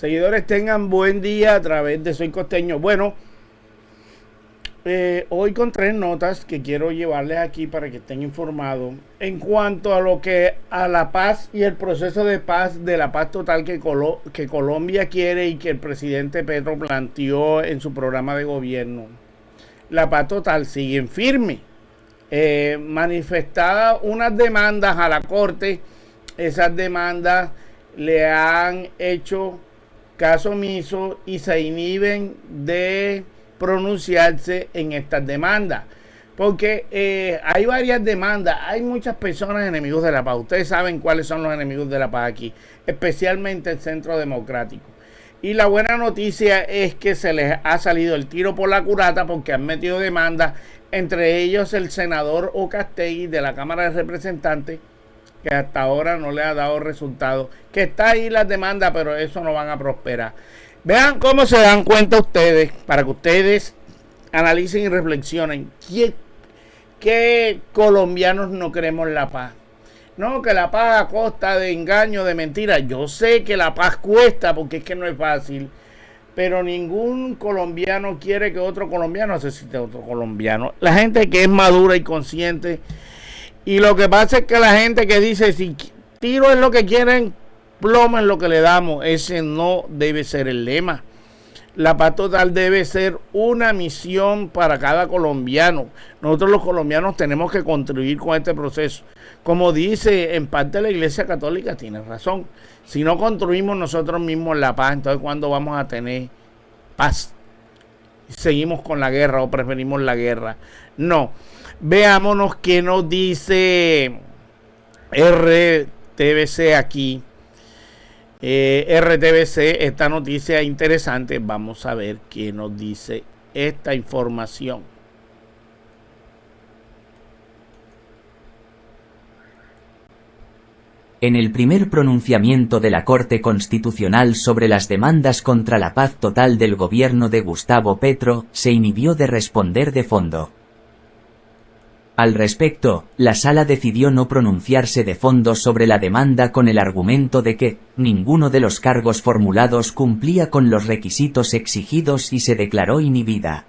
Seguidores, tengan buen día a través de Soy Costeño. Bueno, hoy con 3 notas que quiero llevarles aquí para que estén informados en cuanto a lo que a la paz y el proceso de paz, de la paz total que Colombia quiere y que el presidente Petro planteó en su programa de gobierno. La paz total sigue firme. Manifestada unas demandas a la corte, esas demandas le han hecho caso omiso y se inhiben de pronunciarse en estas demandas, porque hay varias demandas, hay muchas personas enemigos de la paz. Ustedes saben cuáles son los enemigos de la paz aquí, especialmente el Centro Democrático. Y la buena noticia es que se les ha salido el tiro por la culata, porque han metido demandas, entre ellos el senador Ocastegui de la Cámara de Representantes, que hasta ahora no le ha dado resultado, que está ahí las demandas, pero eso no van a prosperar. Vean cómo se dan cuenta ustedes, para que ustedes analicen y reflexionen, ¿qué colombianos no queremos la paz? No, que la paz a costa de engaño, de mentiras. Yo sé que la paz cuesta, porque es que no es fácil, pero ningún colombiano quiere que otro colombiano asesine a otro colombiano. La gente que es madura y consciente. Y lo que pasa es que la gente que dice, si tiro es lo que quieren, plomo es lo que le damos, ese no debe ser el lema. La paz total debe ser una misión para cada colombiano. Nosotros los colombianos tenemos que contribuir con este proceso. Como dice en parte la Iglesia Católica, tiene razón. Si no construimos nosotros mismos la paz, entonces ¿cuándo vamos a tener paz? ¿Seguimos con la guerra o preferimos la guerra? No. Veámonos qué nos dice RTBC aquí. RTBC, esta noticia interesante. Vamos a ver qué nos dice esta información. En el primer pronunciamiento de la Corte Constitucional sobre las demandas contra la paz total del gobierno de Gustavo Petro, se inhibió de responder de fondo. Al respecto, la Sala decidió no pronunciarse de fondo sobre la demanda con el argumento de que ninguno de los cargos formulados cumplía con los requisitos exigidos y se declaró inhibida.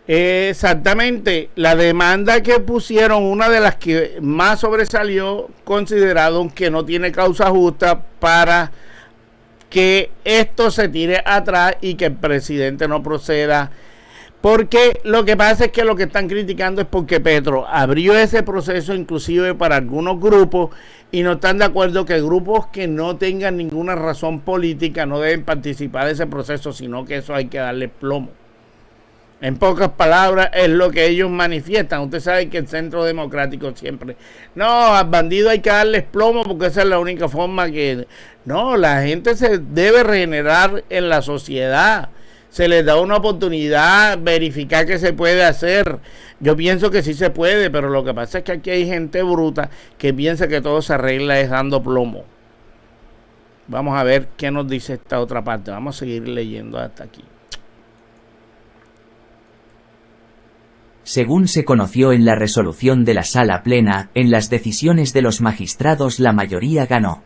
Exactamente, la demanda que pusieron, una de las que más sobresalió, consideraron que no tiene causa justa para que esto se tire atrás y que el presidente no proceda. Porque lo que pasa es que lo que están criticando es porque Petro abrió ese proceso inclusive para algunos grupos y no están de acuerdo que grupos que no tengan ninguna razón política no deben participar de ese proceso, sino que eso hay que darle plomo. En pocas palabras es lo que ellos manifiestan. Usted sabe que el Centro Democrático siempre, no, al bandido hay que darles plomo porque esa es la única forma que... No, la gente se debe regenerar en la sociedad. Se les da una oportunidad, verificar qué se puede hacer. Yo pienso que sí se puede, pero lo que pasa es que aquí hay gente bruta que piensa que todo se arregla es dando plomo. Vamos a ver qué nos dice esta otra parte. Vamos a seguir leyendo hasta aquí. Según se conoció en la resolución de la Sala Plena, en las decisiones de los magistrados la mayoría ganó,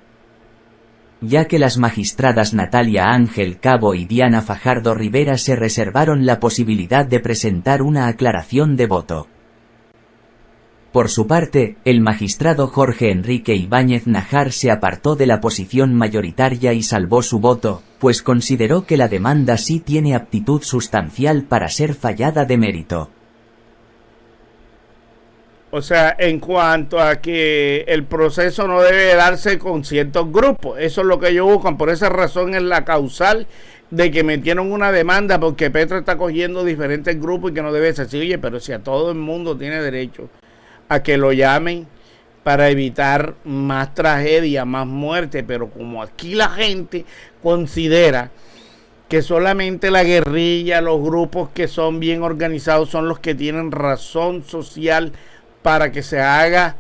ya que las magistradas Natalia Ángel Cabo y Diana Fajardo Rivera se reservaron la posibilidad de presentar una aclaración de voto. Por su parte, el magistrado Jorge Enrique Ibáñez Nájar se apartó de la posición mayoritaria y salvó su voto, pues consideró que la demanda sí tiene aptitud sustancial para ser fallada de mérito. O sea, en cuanto a que el proceso no debe darse con ciertos grupos, eso es lo que ellos buscan. Por esa razón es la causal de que metieron una demanda, porque Petro está cogiendo diferentes grupos y que no debe ser así. Oye, pero si a todo el mundo tiene derecho a que lo llamen para evitar más tragedia, más muerte, pero como aquí la gente considera que solamente la guerrilla, los grupos que son bien organizados son los que tienen razón social para que se haga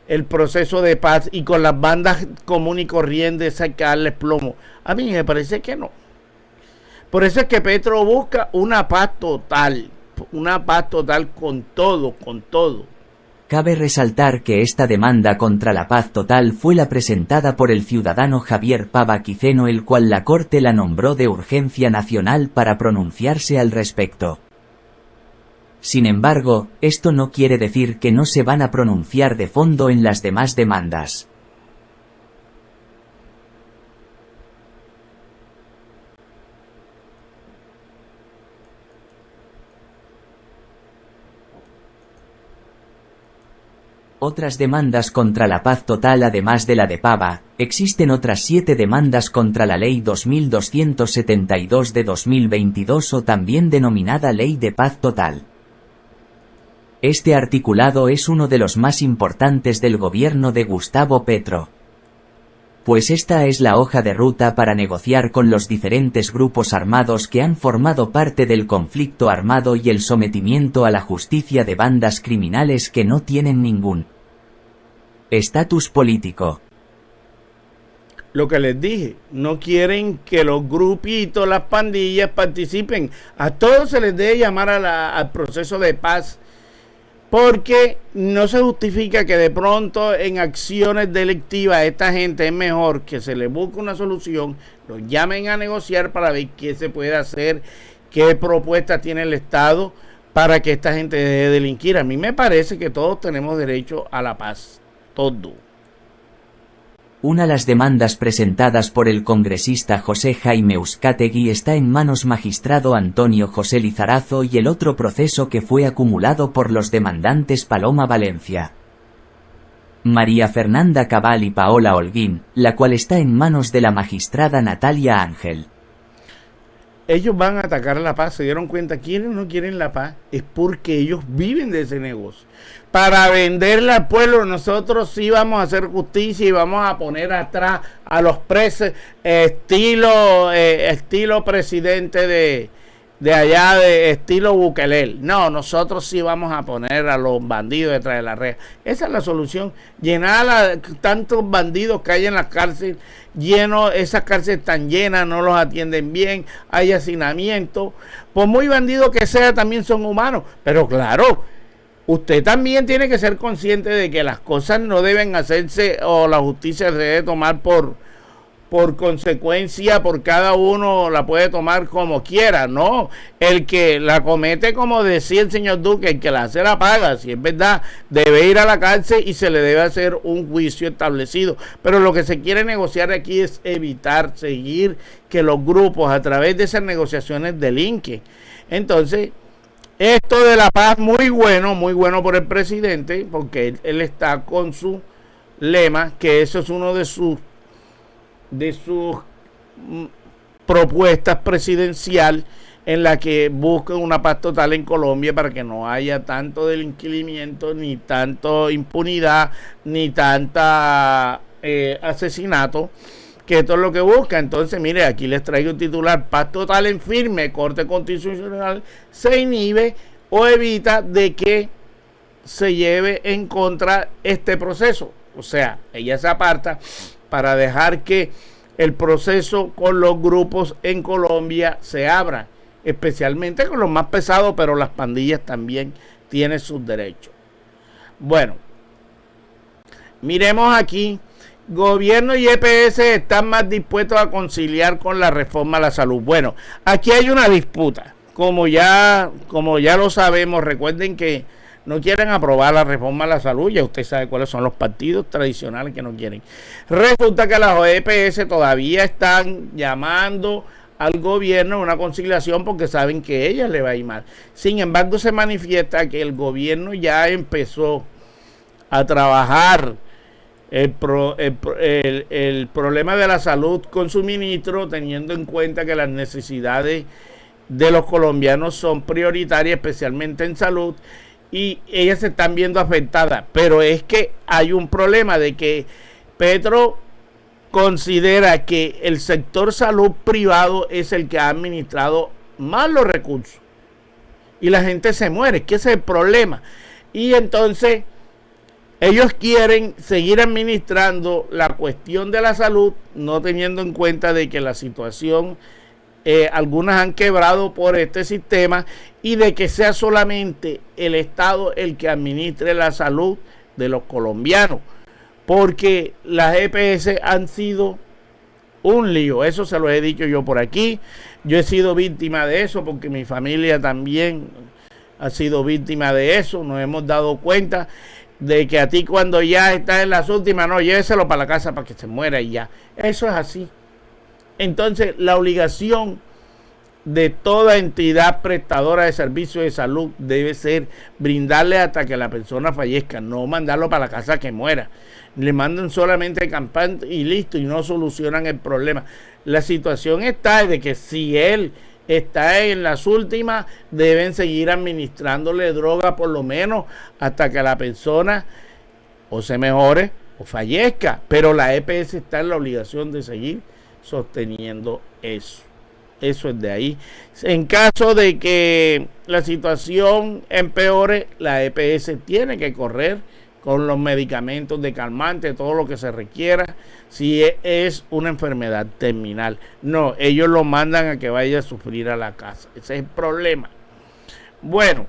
el proceso de paz, y con las bandas común y corrientes hay que darles plomo. A mí me parece que no. Por eso es que Petro busca una paz total con todo, con todo. Cabe resaltar que esta demanda contra la paz total fue la presentada por el ciudadano Javier Pava Quiceno, el cual la Corte la nombró de urgencia nacional para pronunciarse al respecto. Sin embargo, esto no quiere decir que no se van a pronunciar de fondo en las demás demandas. Otras demandas contra la paz total. Además de la de Pava, existen otras 7 demandas contra la Ley 2272 de 2022, o también denominada Ley de Paz Total. Este articulado es uno de los más importantes del gobierno de Gustavo Petro, pues esta es la hoja de ruta para negociar con los diferentes grupos armados que han formado parte del conflicto armado y el sometimiento a la justicia de bandas criminales que no tienen ningún estatus político. Lo que les dije, no quieren que los grupitos, las pandillas participen. A todos se les debe llamar al proceso de paz, porque no se justifica que de pronto en acciones delictivas esta gente es mejor que se le busque una solución, los llamen a negociar para ver qué se puede hacer, qué propuestas tiene el Estado para que esta gente deje de delinquir. A mí me parece que todos tenemos derecho a la paz, todo. Una de las demandas presentadas por el congresista José Jaime Euzkategi está en manos magistrado Antonio José Lizarazo, y el otro proceso que fue acumulado por los demandantes Paloma Valencia, María Fernanda Cabal y Paola Holguín, la cual está en manos de la magistrada Natalia Ángel. Ellos van a atacar la paz. Se dieron cuenta, quieren o no quieren la paz, es porque ellos viven de ese negocio. Para venderle al pueblo, nosotros sí vamos a hacer justicia y vamos a poner atrás a los presos, estilo presidente de allá, de estilo Bukele. No, nosotros sí vamos a poner a los bandidos detrás de la reja. Esa es la solución, llenar tantos bandidos que hay en las cárceles, esas cárceles están llenas, no los atienden bien, hay hacinamiento. Por muy bandido que sea, también son humanos, pero claro, usted también tiene que ser consciente de que las cosas no deben hacerse, o la justicia se debe tomar por consecuencia, por cada uno la puede tomar como quiera, no. El que la comete, como decía el señor Duque, el que la hace la paga. Si es verdad, debe ir a la cárcel y se le debe hacer un juicio establecido. Pero lo que se quiere negociar aquí es evitar seguir que los grupos a través de esas negociaciones delinquen. Entonces, esto de la paz, muy bueno por el presidente, porque él está con su lema, que eso es uno de sus propuestas presidencial, en la que buscan una paz total en Colombia para que no haya tanto delinquimiento, ni tanto impunidad, ni tanta asesinato, que esto es lo que busca. Entonces, mire, aquí les traigo un titular: paz total en firme, Corte Constitucional se inhibe o evita de que se lleve en contra este proceso. O sea, ella se aparta para dejar que el proceso con los grupos en Colombia se abra, especialmente con los más pesados, pero las pandillas también tienen sus derechos. Bueno, miremos aquí. Gobierno y EPS están más dispuestos a conciliar con la reforma a la salud. Bueno, aquí hay una disputa, como ya lo sabemos. Recuerden que no quieren aprobar la reforma a la salud. Ya usted sabe cuáles son los partidos tradicionales que no quieren. Resulta que las EPS todavía están llamando al gobierno a una conciliación porque saben que a ellas le va a ir mal. Sin embargo, se manifiesta que el gobierno ya empezó a trabajar el problema de la salud con su ministro, teniendo en cuenta que las necesidades de los colombianos son prioritarias, especialmente en salud, y ellas se están viendo afectadas. Pero es que hay un problema de que Petro considera que el sector salud privado es el que ha administrado más los recursos y la gente se muere, que ese es el problema. Y entonces ellos quieren seguir administrando la cuestión de la salud, no teniendo en cuenta de que la situación algunas han quebrado por este sistema, y de que sea solamente el Estado el que administre la salud de los colombianos, porque las EPS han sido un lío. Eso se lo he dicho yo por aquí. Yo he sido víctima de eso porque mi familia también ha sido víctima de eso. Nos hemos dado cuenta de que a ti, cuando ya estás en las últimas, no, lléveselo para la casa para que se muera y ya. Eso es así. Entonces, la obligación de toda entidad prestadora de servicios de salud debe ser brindarle hasta que la persona fallezca, no mandarlo para la casa que muera. Le mandan solamente campaña y listo, y no solucionan el problema. La situación está de que si él está en las últimas, deben seguir administrándole droga por lo menos hasta que la persona o se mejore o fallezca, pero la EPS está en la obligación de seguir sosteniendo eso. Eso es de ahí. En caso de que la situación empeore, la EPS tiene que correr con los medicamentos de calmante, todo lo que se requiera, si es una enfermedad terminal. No, ellos lo mandan a que vaya a sufrir a la casa. Ese es el problema. Bueno,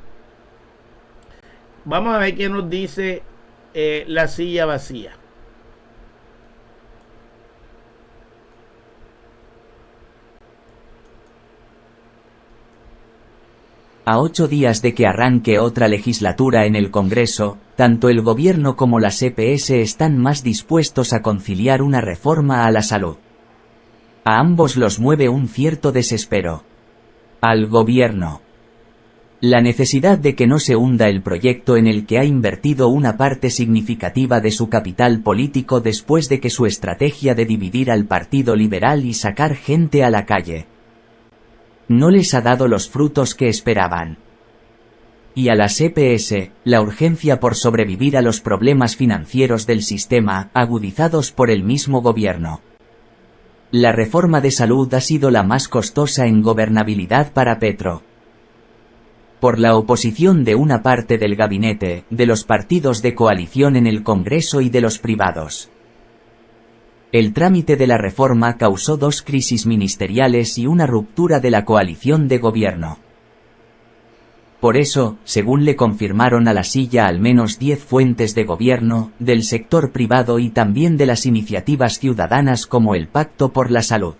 vamos a ver qué nos dice la silla vacía. A 8 días de que arranque otra legislatura en el Congreso, tanto el gobierno como las EPS están más dispuestos a conciliar una reforma a la salud. A ambos los mueve un cierto desespero. Al gobierno, la necesidad de que no se hunda el proyecto en el que ha invertido una parte significativa de su capital político después de que su estrategia de dividir al Partido Liberal y sacar gente a la calle no les ha dado los frutos que esperaban. Y a las EPS, la urgencia por sobrevivir a los problemas financieros del sistema, agudizados por el mismo gobierno. La reforma de salud ha sido la más costosa en gobernabilidad para Petro. Por la oposición de una parte del gabinete, de los partidos de coalición en el Congreso y de los privados. El trámite de la reforma causó 2 crisis ministeriales y una ruptura de la coalición de gobierno. Por eso, según le confirmaron a la silla al menos 10 fuentes de gobierno, del sector privado y también de las iniciativas ciudadanas como el Pacto por la Salud,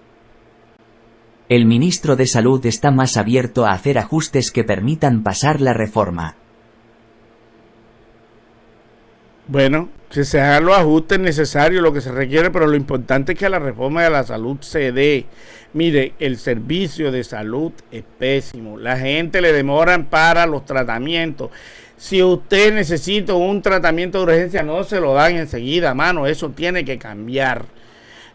el ministro de Salud está más abierto a hacer ajustes que permitan pasar la reforma. Bueno, que se hagan los ajustes necesarios, lo que se requiere, pero lo importante es que la reforma de la salud se dé. Mire, el servicio de salud es pésimo. La gente le demoran para los tratamientos. Si usted necesita un tratamiento de urgencia, no se lo dan enseguida, mano. Eso tiene que cambiar.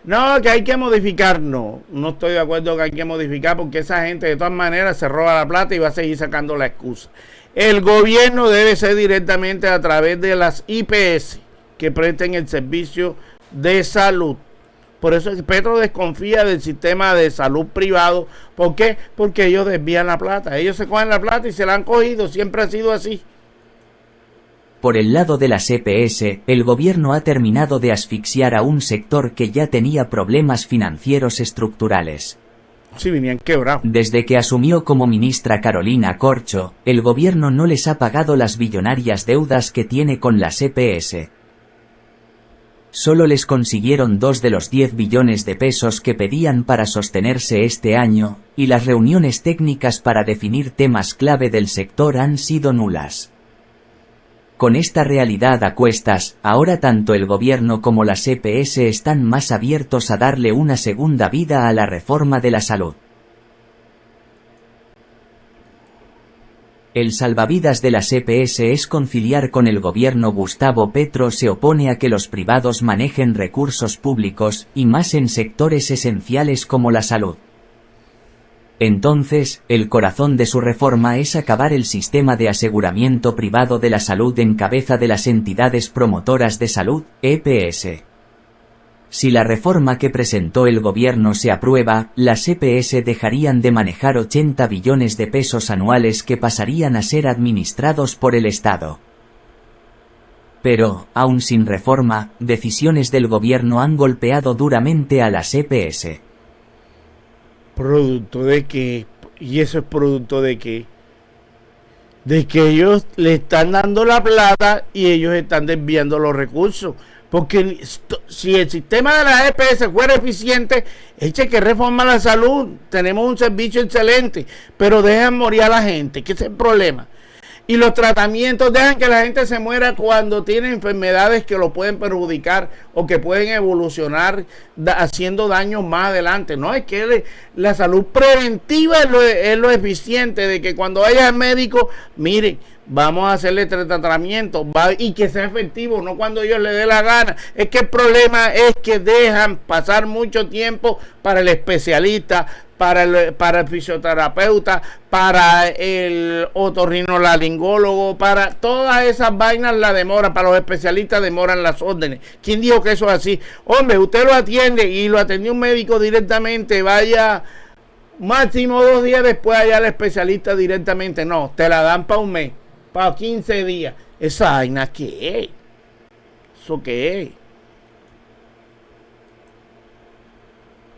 No, que hay que modificar. No estoy de acuerdo que hay que modificar, porque esa gente de todas maneras se roba la plata y va a seguir sacando la excusa. El gobierno debe ser directamente a través de las IPS que presten el servicio de salud. Por eso Petro desconfía del sistema de salud privado. ¿Por qué? Porque ellos desvían la plata. Ellos se cogen la plata y se la han cogido. Siempre ha sido así. Por el lado de las EPS, el gobierno ha terminado de asfixiar a un sector que ya tenía problemas financieros estructurales. Sí, venían quebrados. Desde que asumió como ministra Carolina Corcho, el gobierno no les ha pagado las billonarias deudas que tiene con las EPS. Solo les consiguieron 2 de los 10 billones de pesos que pedían para sostenerse este año, y las reuniones técnicas para definir temas clave del sector han sido nulas. Con esta realidad a cuestas, ahora tanto el gobierno como las EPS están más abiertos a darle una segunda vida a la reforma de la salud. El salvavidas de las EPS es conciliar con el gobierno. Gustavo Petro se opone a que los privados manejen recursos públicos, y más en sectores esenciales como la salud. Entonces, el corazón de su reforma es acabar el sistema de aseguramiento privado de la salud en cabeza de las entidades promotoras de salud, EPS. Si la reforma que presentó el gobierno se aprueba, las EPS dejarían de manejar 80 billones de pesos anuales que pasarían a ser administrados por el Estado. Pero, aún sin reforma, decisiones del gobierno han golpeado duramente a las EPS. ¿Producto de qué? ¿Y eso es producto de qué? De que ellos le están dando la plata y ellos están desviando los recursos. Porque si el sistema de la EPS fuera eficiente, eche que reforma la salud. Tenemos un servicio excelente, pero dejan morir a la gente, que ese es el problema. Y los tratamientos dejan que la gente se muera cuando tiene enfermedades que lo pueden perjudicar o que pueden evolucionar haciendo daños más adelante. No, es que la salud preventiva es lo eficiente, de que cuando vaya al médico, miren, vamos a hacerle tratamiento y que sea efectivo, no cuando ellos les dé la gana. Es que el problema es que dejan pasar mucho tiempo para el especialista, para el fisioterapeuta, para el otorrinolaringólogo, para todas esas vainas la demoran, para los especialistas demoran las órdenes. ¿Quién dijo que eso es así? Hombre, usted lo atiende y lo atendió un médico directamente, vaya máximo 2 días después allá al especialista directamente. No, te la dan para un mes, para 15 días. ¿Esa vaina qué es? ¿Eso qué es?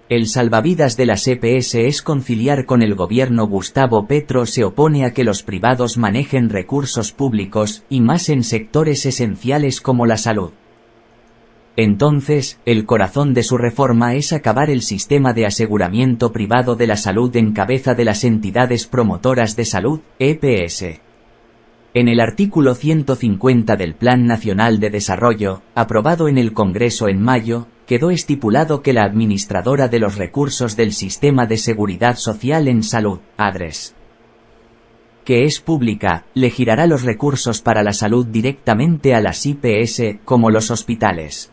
El salvavidas de las EPS es conciliar con el gobierno. Gustavo Petro se opone a que los privados manejen recursos públicos, y más en sectores esenciales como la salud. Entonces, el corazón de su reforma es acabar el sistema de aseguramiento privado de la salud en cabeza de las entidades promotoras de salud, EPS. En el artículo 150 del Plan Nacional de Desarrollo, aprobado en el Congreso en mayo, quedó estipulado que la administradora de los recursos del Sistema de Seguridad Social en Salud, ADRES, que es pública, le girará los recursos para la salud directamente a las IPS, como los hospitales.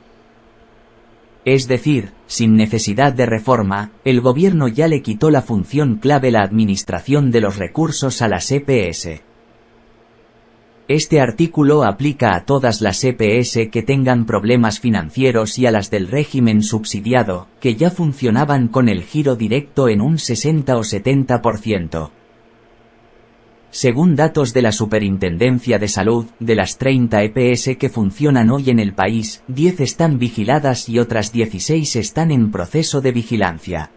Es decir, sin necesidad de reforma, el gobierno ya le quitó la función clave, la administración de los recursos, a las EPS. Este artículo aplica a todas las EPS que tengan problemas financieros y a las del régimen subsidiado, que ya funcionaban con el giro directo en un 60 o 70%. Según datos de la Superintendencia de Salud, de las 30 EPS que funcionan hoy en el país, 10 están vigiladas y otras 16 están en proceso de vigilancia.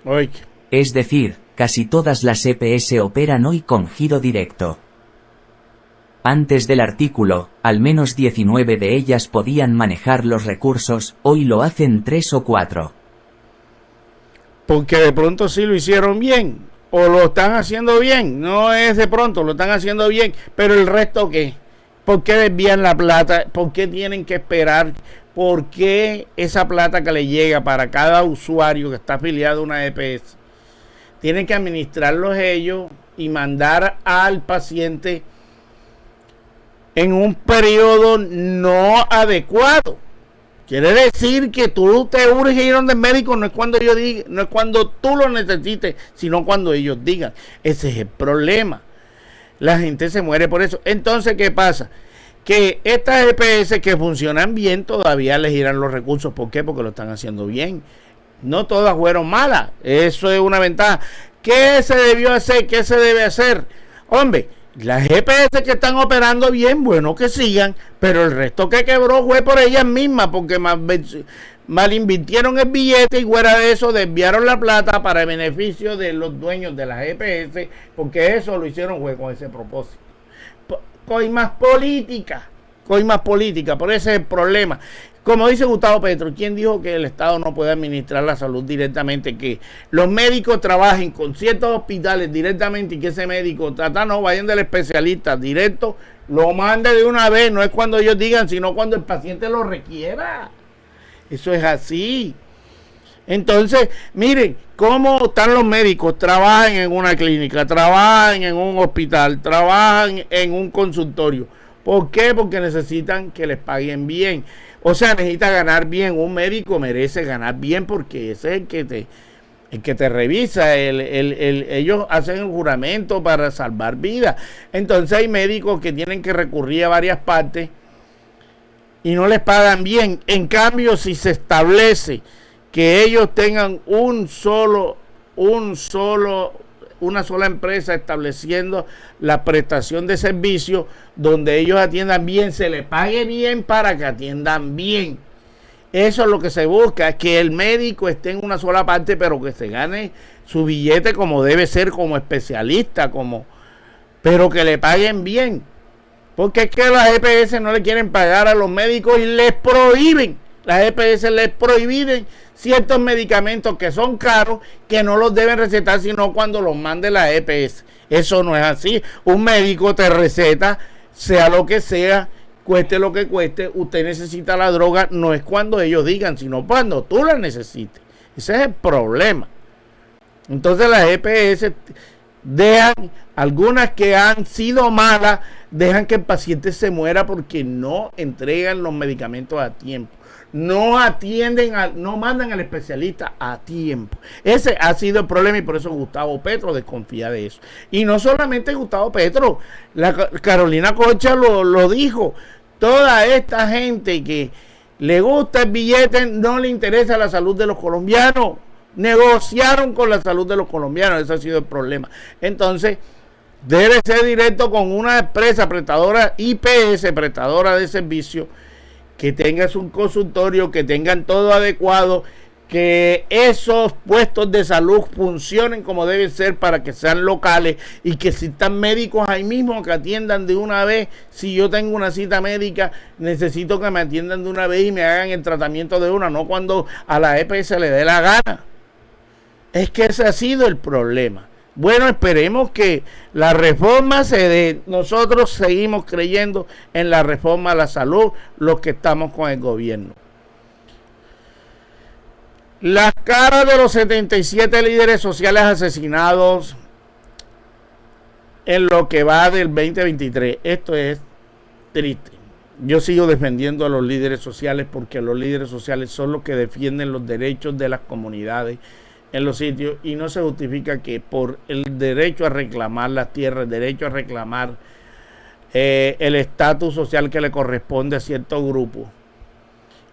Oye. Es decir, casi todas las EPS operan hoy con giro directo. Antes del artículo, al menos 19 de ellas podían manejar los recursos, hoy lo hacen 3 o 4. Porque de pronto sí lo hicieron bien, o lo están haciendo bien, no es de pronto, lo están haciendo bien, pero el resto ¿qué? ¿Por qué desvían la plata? ¿Por qué tienen que esperar? ¿Por qué esa plata que le llega para cada usuario que está afiliado a una EPS? Tienen que administrarlos ellos y mandar al paciente en un periodo no adecuado. Quiere decir que tú te urges ir donde el médico, no es cuando yo diga, no es cuando tú lo necesites, sino cuando ellos digan. Ese es el problema. La gente se muere por eso. Entonces, ¿qué pasa? Que estas EPS que funcionan bien todavía les giran los recursos. ¿Por qué? Porque lo están haciendo bien. No todas fueron malas. Eso es una ventaja. ¿Qué se debió hacer? ¿Qué se debe hacer? Hombre, las EPS que están operando bien, bueno, que sigan, pero el resto que quebró fue por ellas mismas, porque mal invirtieron el billete y fuera de eso desviaron la plata para el beneficio de los dueños de las EPS, porque eso lo hicieron fue con ese propósito. Coimas política, por ese es el problema. Como dice Gustavo Petro, ¿quién dijo que el Estado no puede administrar la salud directamente? Que los médicos trabajen con ciertos hospitales directamente y que ese médico no vayan del especialista directo, lo mande de una vez, no es cuando ellos digan, sino cuando el paciente lo requiera. Eso es así. Entonces, miren cómo están los médicos, trabajan en una clínica, trabajan en un hospital, trabajan en un consultorio. ¿Por qué? Porque necesitan que les paguen bien. O sea, necesita ganar bien. Un médico merece ganar bien porque ese es el que te revisa. Ellos hacen el juramento para salvar vidas. Entonces hay médicos que tienen que recurrir a varias partes y no les pagan bien. En cambio, si se establece que ellos tengan una sola empresa estableciendo la prestación de servicios donde ellos atiendan bien, se les pague bien para que atiendan bien Eso es lo que se busca, que el médico esté en una sola parte, pero que se gane su billete como debe ser, como especialista, pero que le paguen bien. Porque es que las EPS no le quieren pagar a los médicos y les prohíben. Las EPS les prohíben ciertos medicamentos que son caros, que no los deben recetar sino cuando los mande la EPS. Eso no es así. Un médico te receta, sea lo que sea, cueste lo que cueste, usted necesita la droga, no es cuando ellos digan, sino cuando tú la necesites. Ese es el problema. Entonces las EPS dejan, algunas que han sido malas, dejan que el paciente se muera porque no entregan los medicamentos a tiempo. No atienden, no mandan al especialista a tiempo. Ese ha sido el problema y por eso Gustavo Petro desconfía de eso. Y no solamente Gustavo Petro, la Carolina Concha lo dijo. Toda esta gente que le gusta el billete no le interesa la salud de los colombianos. Negociaron con la salud de los colombianos, ese ha sido el problema. Entonces, debe ser directo con una empresa prestadora IPS, prestadora de servicio, que tengas un consultorio, que tengan todo adecuado, que esos puestos de salud funcionen como deben ser para que sean locales y que existan médicos ahí mismo que atiendan de una vez. Si yo tengo una cita médica, necesito que me atiendan de una vez y me hagan el tratamiento de una, no cuando a la EPS le dé la gana. Es que ese ha sido el problema. Bueno, esperemos que la reforma se dé. Nosotros seguimos creyendo en la reforma a la salud, los que estamos con el gobierno. Las caras de los 77 líderes sociales asesinados en lo que va del 2023. Esto es triste. Yo sigo defendiendo a los líderes sociales porque los líderes sociales son los que defienden los derechos de las comunidades en los sitios, y no se justifica que por el derecho a reclamar las tierras, el derecho a reclamar el estatus social que le corresponde a ciertos grupos,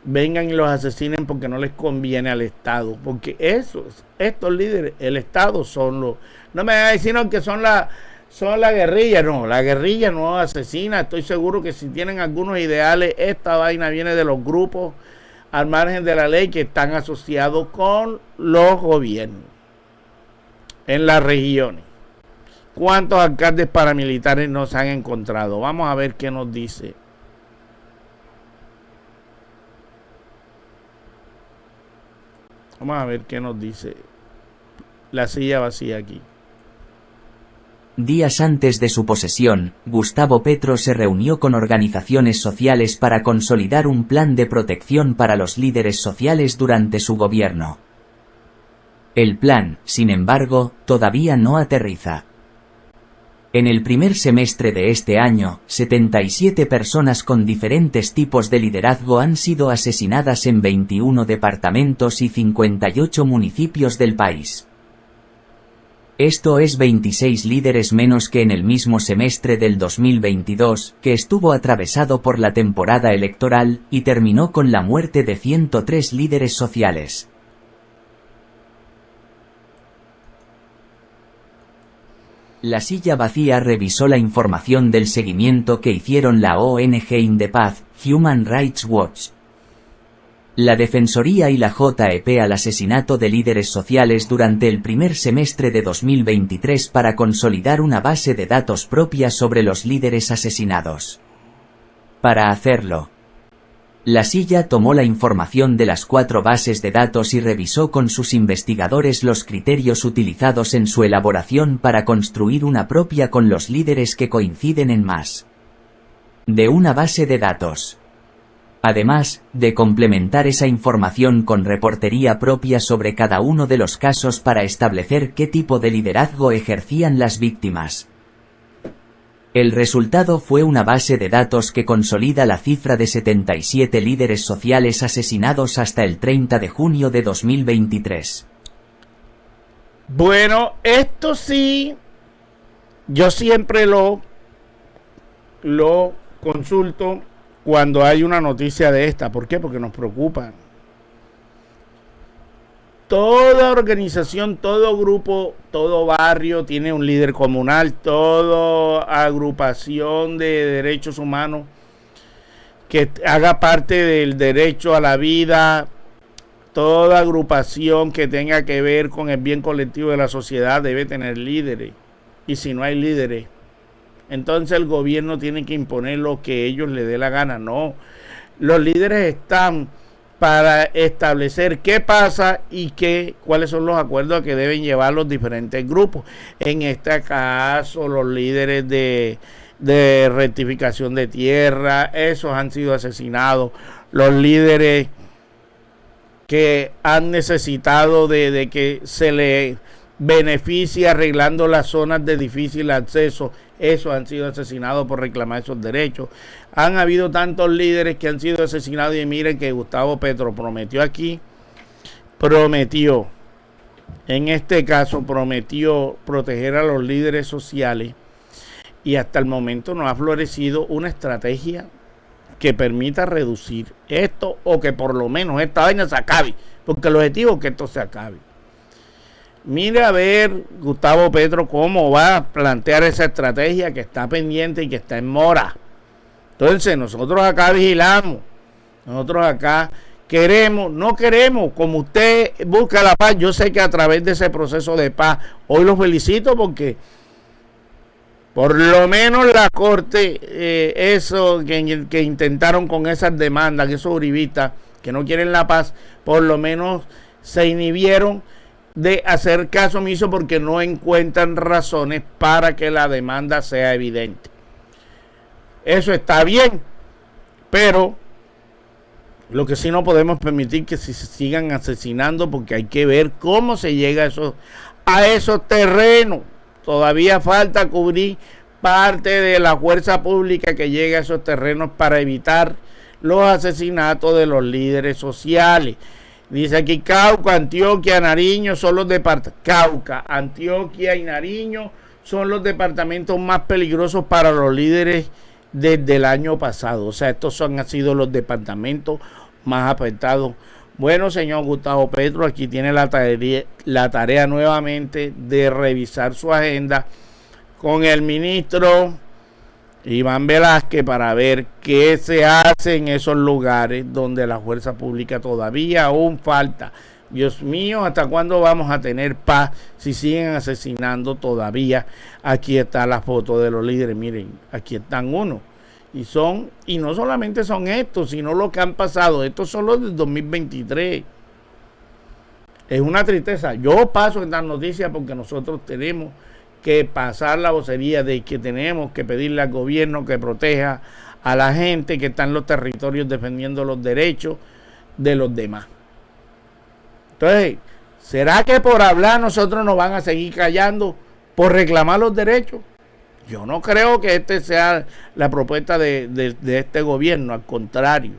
vengan y los asesinen porque no les conviene al Estado, porque estos líderes, el Estado son los, no me vayan a decir no, que son la guerrilla. No, la guerrilla no asesina. Estoy seguro que si tienen algunos ideales, esta vaina viene de los grupos al margen de la ley que están asociados con los gobiernos en las regiones. ¿Cuántos alcaldes paramilitares nos han encontrado? Vamos a ver qué nos dice. Vamos a ver qué nos dice la silla vacía aquí. Días antes de su posesión, Gustavo Petro se reunió con organizaciones sociales para consolidar un plan de protección para los líderes sociales durante su gobierno. El plan, sin embargo, todavía no aterriza. En el primer semestre de este año, 77 personas con diferentes tipos de liderazgo han sido asesinadas en 21 departamentos y 58 municipios del país. Esto es 26 líderes menos que en el mismo semestre del 2022, que estuvo atravesado por la temporada electoral, y terminó con la muerte de 103 líderes sociales. La silla vacía revisó la información del seguimiento que hicieron la ONG In the Path, Human Rights Watch, la Defensoría y la JEP al asesinato de líderes sociales durante el primer semestre de 2023 para consolidar una base de datos propia sobre los líderes asesinados. Para hacerlo, la silla tomó la información de las 4 bases de datos y revisó con sus investigadores los criterios utilizados en su elaboración para construir una propia con los líderes que coinciden en más de una base de datos. Además, de complementar esa información con reportería propia sobre cada uno de los casos para establecer qué tipo de liderazgo ejercían las víctimas. El resultado fue una base de datos que consolida la cifra de 77 líderes sociales asesinados hasta el 30 de junio de 2023. Bueno, esto sí, yo siempre lo consulto cuando hay una noticia de esta. ¿Por qué? Porque nos preocupa. Toda organización, todo grupo, todo barrio tiene un líder comunal, toda agrupación de derechos humanos que haga parte del derecho a la vida. Toda agrupación que tenga que ver con el bien colectivo de la sociedad debe tener líderes. Y si no hay líderes, entonces el gobierno tiene que imponer lo que ellos le dé la gana. No, los líderes están para establecer qué pasa y cuáles son los acuerdos que deben llevar los diferentes grupos. En este caso, los líderes de rectificación de tierra, esos han sido asesinados. Los líderes que han necesitado de que se le beneficie arreglando las zonas de difícil acceso, esos han sido asesinados por reclamar esos derechos. Han habido tantos líderes que han sido asesinados y miren que Gustavo Petro prometió en este caso prometió proteger a los líderes sociales y hasta el momento no ha florecido una estrategia que permita reducir esto o que por lo menos esta vaina se acabe, porque el objetivo es que esto se acabe. Mire a ver Gustavo Petro cómo va a plantear esa estrategia que está pendiente y que está en mora. Entonces nosotros acá vigilamos, nosotros acá no queremos, como usted busca la paz, yo sé que a través de ese proceso de paz, hoy los felicito porque por lo menos la corte, eso que intentaron con esas demandas, que esos uribistas que no quieren la paz, por lo menos se inhibieron de hacer caso omiso porque no encuentran razones para que la demanda sea evidente. Eso está bien, pero lo que sí no podemos permitir que se sigan asesinando porque hay que ver cómo se llega a esos terrenos. Todavía falta cubrir parte de la fuerza pública que llegue a esos terrenos para evitar los asesinatos de los líderes sociales. Dice aquí Cauca, Antioquia, Nariño son los departamentos. Cauca, Antioquia y Nariño son los departamentos más peligrosos para los líderes desde el año pasado. O sea, estos han sido los departamentos más afectados. Bueno, señor Gustavo Petro, aquí tiene la tarea nuevamente de revisar su agenda con el ministro Iván Velázquez para ver qué se hace en esos lugares donde la fuerza pública todavía aún falta. Dios mío, ¿hasta cuándo vamos a tener paz si siguen asesinando todavía? Aquí está la foto de los líderes, miren, aquí están uno. Y no solamente son estos, sino los que han pasado. Estos son los del 2023. Es una tristeza. Yo paso estas noticias porque nosotros tenemos que pasar la vocería de que tenemos que pedirle al gobierno que proteja a la gente que está en los territorios defendiendo los derechos de los demás. Entonces, ¿será que por hablar nosotros nos van a seguir callando por reclamar los derechos? Yo no creo que este sea la propuesta de este gobierno, al contrario.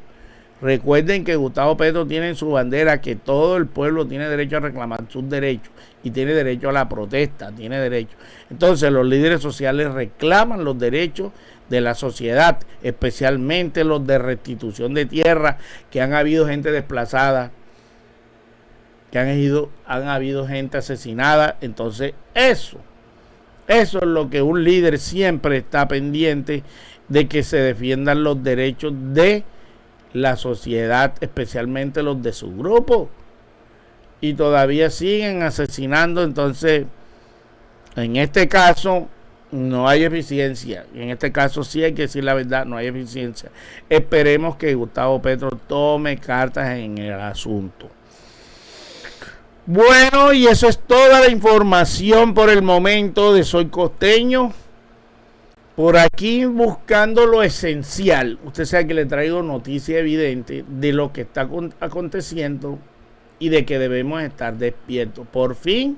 Recuerden que Gustavo Petro tiene en su bandera que todo el pueblo tiene derecho a reclamar sus derechos y tiene derecho a la protesta, tiene derecho. Entonces los líderes sociales reclaman los derechos de la sociedad, especialmente los de restitución de tierra, que han habido gente desplazada, que han habido gente asesinada. Entonces eso es lo que un líder siempre está pendiente de, que se defiendan los derechos de la sociedad, especialmente los de su grupo, y todavía siguen asesinando. Entonces, en este caso no hay eficiencia, en este caso sí hay que decir la verdad, no hay eficiencia. Esperemos que Gustavo Petro tome cartas en el asunto. Bueno, y eso es toda la información por el momento de Soy Costeño. Por aquí buscando lo esencial. Usted sabe que le traigo noticia evidente de lo que está aconteciendo y de que debemos estar despiertos. Por fin,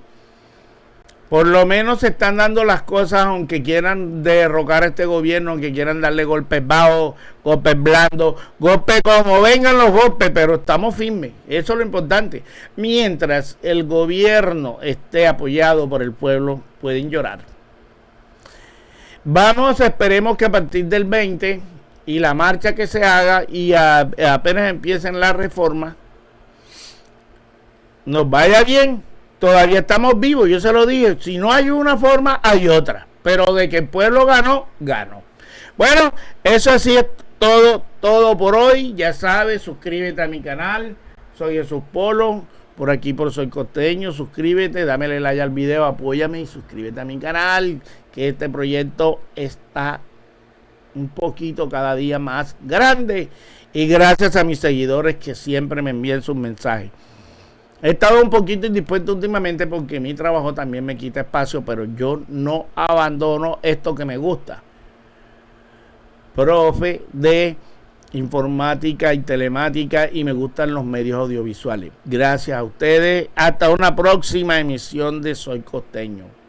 por lo menos se están dando las cosas, aunque quieran derrocar a este gobierno, aunque quieran darle golpes bajos, golpes blandos, golpes como vengan los golpes, pero estamos firmes. Eso es lo importante. Mientras el gobierno esté apoyado por el pueblo, pueden llorar. Esperemos que a partir del 20 y la marcha que se haga y apenas empiecen las reformas, nos vaya bien. Todavía estamos vivos, yo se lo dije. Si no hay una forma, hay otra. Pero de que el pueblo ganó, ganó. Bueno, eso así es todo por hoy. Ya sabes, suscríbete a mi canal. Soy Jesús Polo, por aquí por Soy Costeño. Suscríbete, dámele like al video, apóyame y suscríbete a mi canal, que este proyecto está un poquito cada día más grande. Y gracias a mis seguidores que siempre me envían sus mensajes. He estado un poquito indispuesto últimamente porque mi trabajo también me quita espacio, pero yo no abandono esto que me gusta. Profe de informática y telemática, y me gustan los medios audiovisuales. Gracias a ustedes. Hasta una próxima emisión de Soy Costeño.